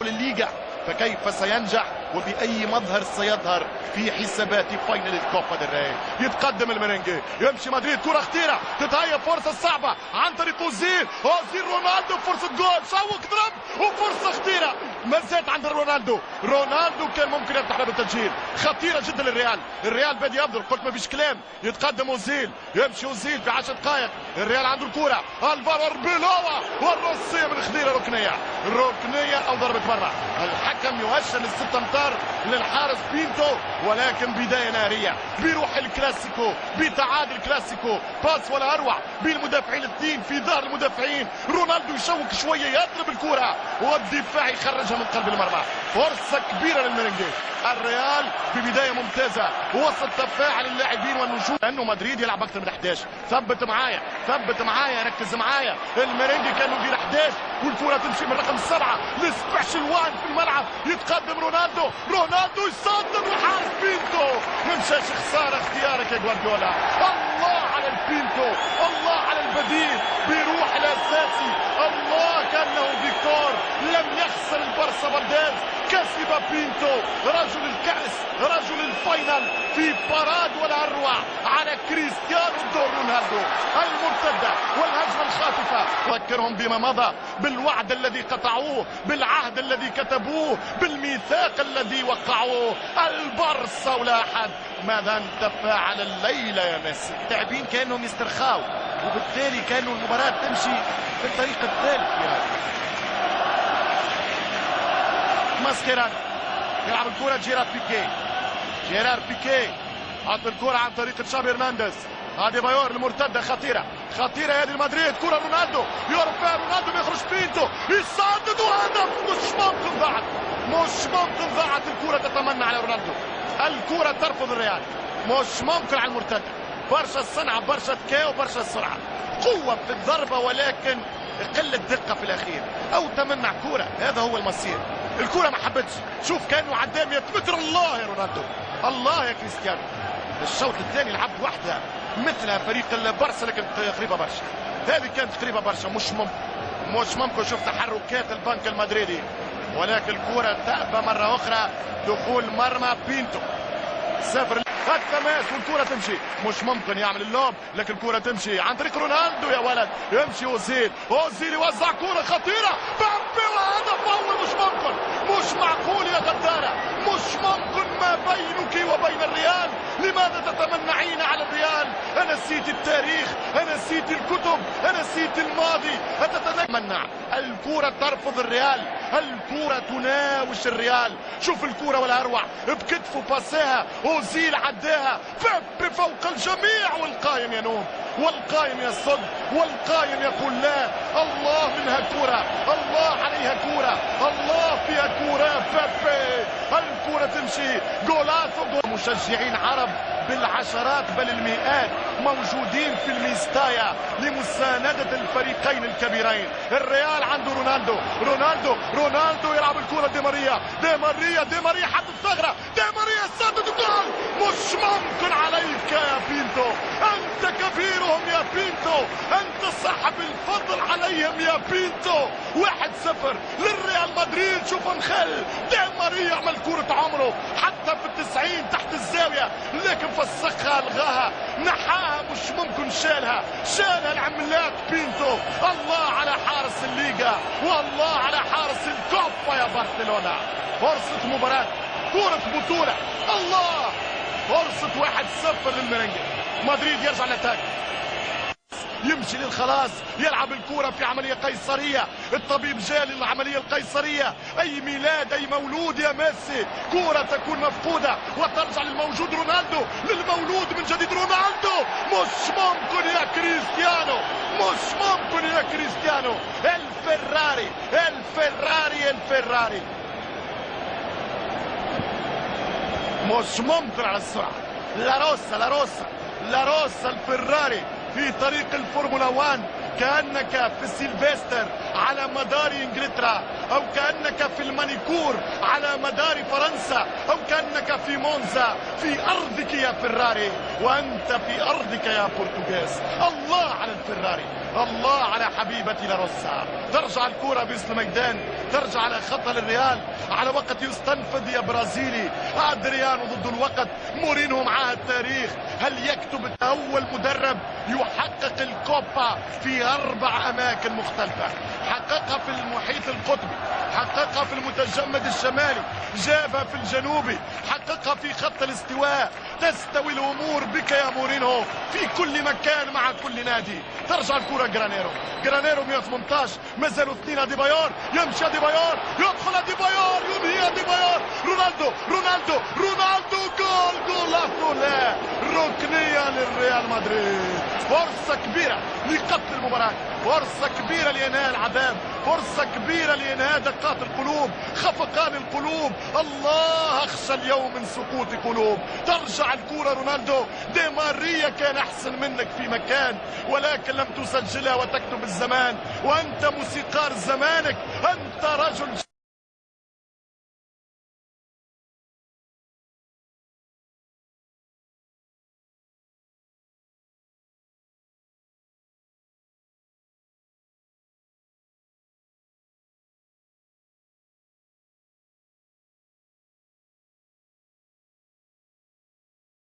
الليغا، فكيف سينجح وبأي مظهر سيظهر في حسابات فاينل الكوبا ديل ري؟ يتقدم الميرينجي، يمشي مدريد، كرة خطيرة تتهيأ فرصة صعبة عن طريق أوزيل رونالدو، فرصة جول، شوك ضرب وفرصة خطيرة ما زالت عند رونالدو كان ممكن يفتح له بالتسجيل، خطيرة جدا للريال، الريال بادي يبذل، قلت ما فيش كلام، يتقدم أوزيل، يمشي أوزيل في 10 دقائق، الريال عنده الكرة، الفار بيلوة والروسية من خطيرة ركنية أو ضربة مرة، الحكم يهشم ال6 امتار للحارس بينتو، ولكن بداية نارية بروح الكلاسيكو، بتعادل كلاسيكو، باس ولا اروع بالمدافعين الاثنين في ظهر المدافعين، رونالدو يشوك شوية يضرب الكرة والدفاع يخرجها من قلب المرمى، فرصة كبيرة للميرينجي، الريال ببداية ممتازة وسط تفاعل اللاعبين والنجوم، لأنه مدريد يلعب أكثر من 11، ثبت معايا ركز معايا، الميرينجي كانوا يدير 11 والكرة تمشي من رقم 7 لسبيشال وان في الملعب، يتقدم رونالدو يصدر والحارس بينتو ما مشاش، خسارة اختيارك يا جوارديولا، الله على البينتو، الله على البديل بيروح الأساسي، الله كأنه ديكور، لم يخسر البارسا برداز، كسب بينتو رجل الكأس رجل الفاينل في باراد ولا اروع على كريستيانو رونالدو، المرتدة والهجمة الخاطفة، ذكرهم بما مضى، بالوعد الذي قطعوه، بالعهد الذي كتبوه، بالميثاق الذي وقعوه، البارسا ولا احد، ماذا انت فاعل الليلة يا ميسي؟ اللاعبين كانوا يسترخاو وبالتالي كانوا المباراة تمشي بالطريق الثالث في هذا. ماسكيرانو يلعب الكرة جيرار بيكي حط الكرة عن طريق تشافي هرنانديز، هذه بايور المرتدة خطيرة هذه المدريد، كرة رونالدو يرفع رونالدو بيخرج بينتو يسدد وهدف، مش ممكن ضاعت الكرة، تتمنى على رونالدو، الكرة ترفض الريال، مش ممكن على المرتدة، برشا الصنعة برشا ذكاء وبرشا السرعة، قوة في الضربة ولكن قلة دقة في الأخير أو تمنع كرة، هذا هو المصير، الكرة ما حبتش، شوف كانوا عداه 100 متر، الله يا رونالدو، الله يا كريستيانو، الشوط الثاني لعبت وحدها مثلها فريق البارسا لكن قريبة برشا، هذه كانت قريبة برشا، مش ممكن شوف تحركات البنك المدريدي، ولكن الكرة تأبى مرة أخرى دخول مرمى بينتو، 0 التماس والكرة تمشي، مش ممكن يعمل اللوب لكن الكرة تمشي عن طريق رونالدو يا ولد، يمشي أوزيل يوزع كرة خطيرة، بامبي وهدف أول، مش معقول يا غدارة، مش ممكن ما بينك وبين الريال، لماذا تتمنعين على الريال؟ أنا نسيت التاريخ، أنا نسيت الكتب، أنا نسيت الماضي، أتتمنع، الكرة ترفض الريال، الكرة تناوش الريال، شوف الكرة ولا أروع، بكتفه باساها، أوزيل عداها، بيبي فوق الجميع، والقائم ينوم، والقائم يصد، والقائم يقول لا، الله منها كرة، الله عليها كرة، الله فيها كرة، بيبي، الكرة تمشي، جولاتو، مشجعين عرب بالعشرات بل المئات موجودين في الميستايا لمساندة الفريقين الكبيرين، الريال عنده رونالدو يلعب الكرة دي ماريا حط الثغرة، دي ماريا سدد جول، مش ممكن عليك يا بينتو، انت كبيرهم يا بينتو، انت صاحب الفضل عليهم يا بينتو، 1-0 للريال مدريد، شوف نخل دي ماريا عمل كرة عمره حتى في 90 تحت الزاوية، لكن فسخها الغاها نحاها، مش ممكن شالها العملاق بينتو، الله على حارس الليغا والله على حارس الكوبا يا برشلونة، فرصة مباراة، كرة بطولة، الله، فرصة 1-0 للميرينجي، مدريد يرجع للاتاك، يمشي للخلاص، يلعب الكرة في عملية قيصرية، الطبيب جاء للعملية القيصرية، أي ميلاد أي مولود يا ميسي، كرة تكون مفقودة وترجع للموجود رونالدو، للمولود من جديد رونالدو، مش ممكن يا كريستيانو، الفيراري مش ممكن على السرعة، لاروسا الفيراري في طريق الفورمولا 1، كأنك في السيلفستر على مدار انجلترا، او كأنك في المانيكور على مدار فرنسا، او كأنك في مونزا في ارضك يا فيراري، وانت في ارضك يا برتغال. الله على الفيراري، الله على حبيبتي لاروسا. ترجع الكرة بوسط الميدان، ترجع على خط الريال، على وقت يستنفذ يا برازيلي. ادريانو ضد الوقت، مورينو معاه التاريخ. هل يكتب اول مدرب يحقق الكوبا في 4 اماكن مختلفة؟ حققها في المحيط القطبي، حققها في المتجمد الشمالي، جابها في الجنوبي، حققها في خط الاستواء. تستوي الامور بك يا مورينو في كل مكان مع كل نادي. ترجع الكرة جرانيرو، جرانيرو 118، ما زالوا 2. أديبايور، يمشي أديبايور، يدخل أديبايور، ينهي أديبايور. رونالدو رونالدو رونالدو، جول جول لا، ركنية للريال مدريد. فرصة كبيرة لقتل المباراة، فرصة كبيرة لإنهاء العذاب، فرصة كبيرة لإنهاء دقات القلوب، خفقان القلوب. الله، أخشى اليوم من سقوط قلوب. ترجع الكرة رونالدو، دي ماريا كان أحسن منك في مكان، ولكن لم تسجلها وتكتب الزمان، وأنت موسيقار زمانك، أنت رجل